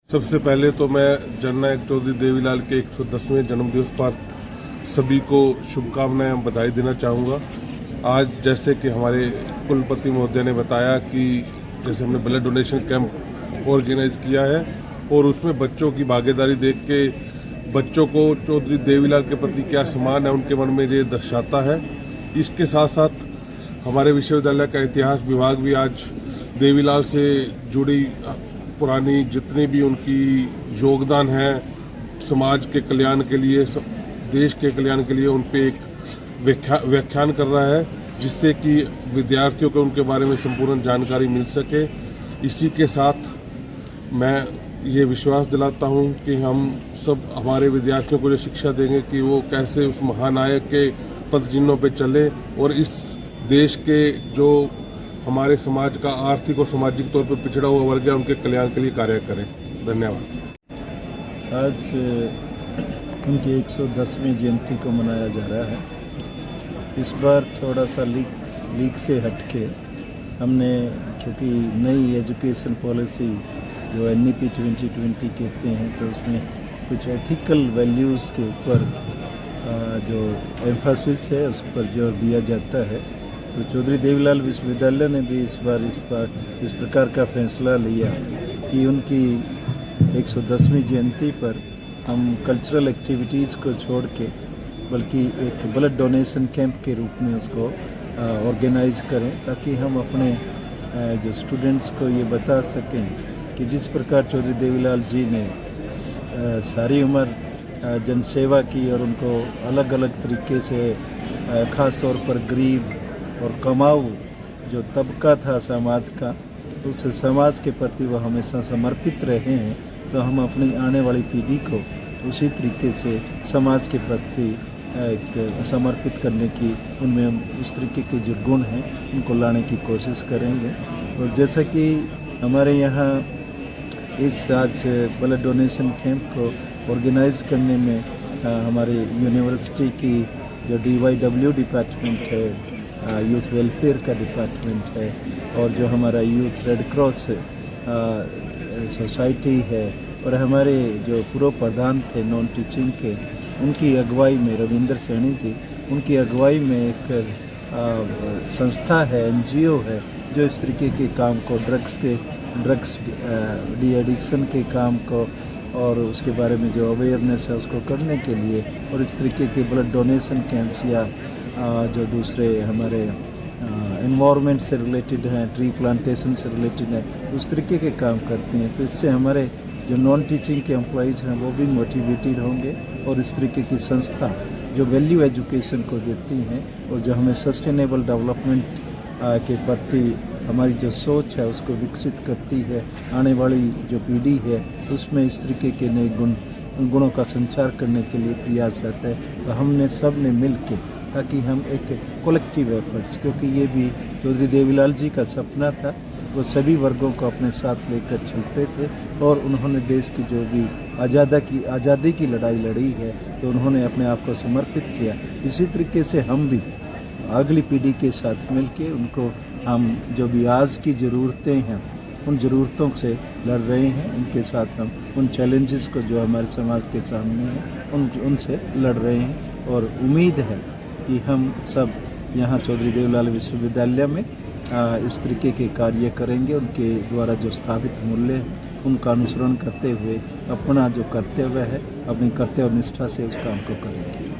सबसे पहले तो मैं जननायक चौधरी देवीलाल के 110वें जन्मदिवस पर सभी को शुभकामनाएं बधाई देना चाहूँगा। आज जैसे कि हमारे कुलपति महोदय ने बताया कि जैसे हमने ब्लड डोनेशन कैंप ऑर्गेनाइज किया है और उसमें बच्चों की भागीदारी देख के बच्चों को चौधरी देवीलाल के प्रति क्या सम्मान है उनके मन में ये दर्शाता है। इसके साथ साथ हमारे विश्वविद्यालय का इतिहास विभाग भी आज देवीलाल से जुड़ी पुरानी जितनी भी उनकी योगदान है समाज के कल्याण के लिए, देश के कल्याण के लिए, उन पे एक व्याख्यान कर रहा है जिससे कि विद्यार्थियों को उनके बारे में संपूर्ण जानकारी मिल सके। इसी के साथ मैं ये विश्वास दिलाता हूँ कि हम सब हमारे विद्यार्थियों को जो शिक्षा देंगे कि वो कैसे उस महानायक के पद चिन्हों पे चले और इस देश के जो हमारे समाज का आर्थिक और सामाजिक तौर पर पिछड़ा हुआ वर्ग है उनके कल्याण के लिए कार्य करें। धन्यवाद। आज उनकी 110वीं जयंती को मनाया जा रहा है। इस बार थोड़ा सा लीक से हटके हमने, क्योंकि नई एजुकेशन पॉलिसी जो NEP 2020 कहते हैं, तो उसमें कुछ एथिकल वैल्यूज़ के ऊपर जो एम्फेसिस है उस पर जोर दिया जाता है। तो चौधरी देवीलाल विश्वविद्यालय ने भी इस बार इस प्रकार का फैसला लिया कि उनकी 110वीं जयंती पर हम कल्चरल एक्टिविटीज़ को छोड़ के बल्कि एक ब्लड डोनेशन कैंप के रूप में उसको ऑर्गेनाइज करें, ताकि हम अपने जो स्टूडेंट्स को ये बता सकें कि जिस प्रकार चौधरी देवीलाल जी ने सारी उम्र जनसेवा की और उनको अलग अलग तरीके से ख़ास तौर पर गरीब और कमाऊ जो तबका था समाज का, उस समाज के प्रति वो हमेशा समर्पित रहे हैं। तो हम अपनी आने वाली पीढ़ी को उसी तरीके से समाज के प्रति एक समर्पित करने की, उनमें हम उस तरीके के जो गुण हैं उनको लाने की कोशिश करेंगे। और जैसा कि हमारे यहाँ इस आज ब्लड डोनेशन कैंप को ऑर्गेनाइज करने में हमारी यूनिवर्सिटी की जो DYW डिपार्टमेंट है, यूथ वेलफेयर का डिपार्टमेंट है, और जो हमारा यूथ रेड क्रॉस सोसाइटी है, और हमारे जो पूर्व प्रधान थे नॉन टीचिंग के, उनकी अगुवाई में रविंद्र सैनी जी, उनकी अगुवाई में एक संस्था है, NGO है, जो इस तरीके के काम को ड्रग्स डी एडिक्शन के काम को और उसके बारे में जो अवेयरनेस है उसको करने के लिए, और इस तरीके के ब्लड डोनेशन कैंप्स या जो दूसरे हमारे एनवायरनमेंट से रिलेटेड हैं, ट्री प्लांटेशन से रिलेटेड है, उस तरीके के काम करती हैं। तो इससे हमारे जो नॉन टीचिंग के एम्प्लॉइज़ हैं वो भी मोटिवेटेड होंगे, और इस तरीके की संस्था जो वैल्यू एजुकेशन को देती हैं और जो हमें सस्टेनेबल डेवलपमेंट के प्रति हमारी जो सोच है उसको विकसित करती है, आने वाली जो पीढ़ी है उसमें इस तरीके के नए गुणों का संचार करने के लिए प्रयास रहता है। तो हमने सब ने मिल के, ताकि हम एक कलेक्टिव एफर्ट्स, क्योंकि ये भी चौधरी देवीलाल जी का सपना था, वो सभी वर्गों को अपने साथ लेकर चलते थे, और उन्होंने देश की जो भी आज़ादी की लड़ाई लड़ी है तो उन्होंने अपने आप को समर्पित किया। इसी तरीके से हम भी अगली पीढ़ी के साथ मिलके उनको, हम जो भी आज की ज़रूरतें हैं उन ज़रूरतों से लड़ रहे हैं, उनके साथ हम उन चैलेंजेस को जो हमारे समाज के सामने हैं उनसे लड़ रहे हैं। और उम्मीद है कि हम सब यहाँ चौधरी देवीलाल विश्वविद्यालय में इस तरीके के कार्य करेंगे, उनके द्वारा जो स्थापित मूल्य हैं उनका अनुसरण करते हुए अपना जो कर्तव्य है, अपनी कर्तव्य निष्ठा से उस काम को करेंगे।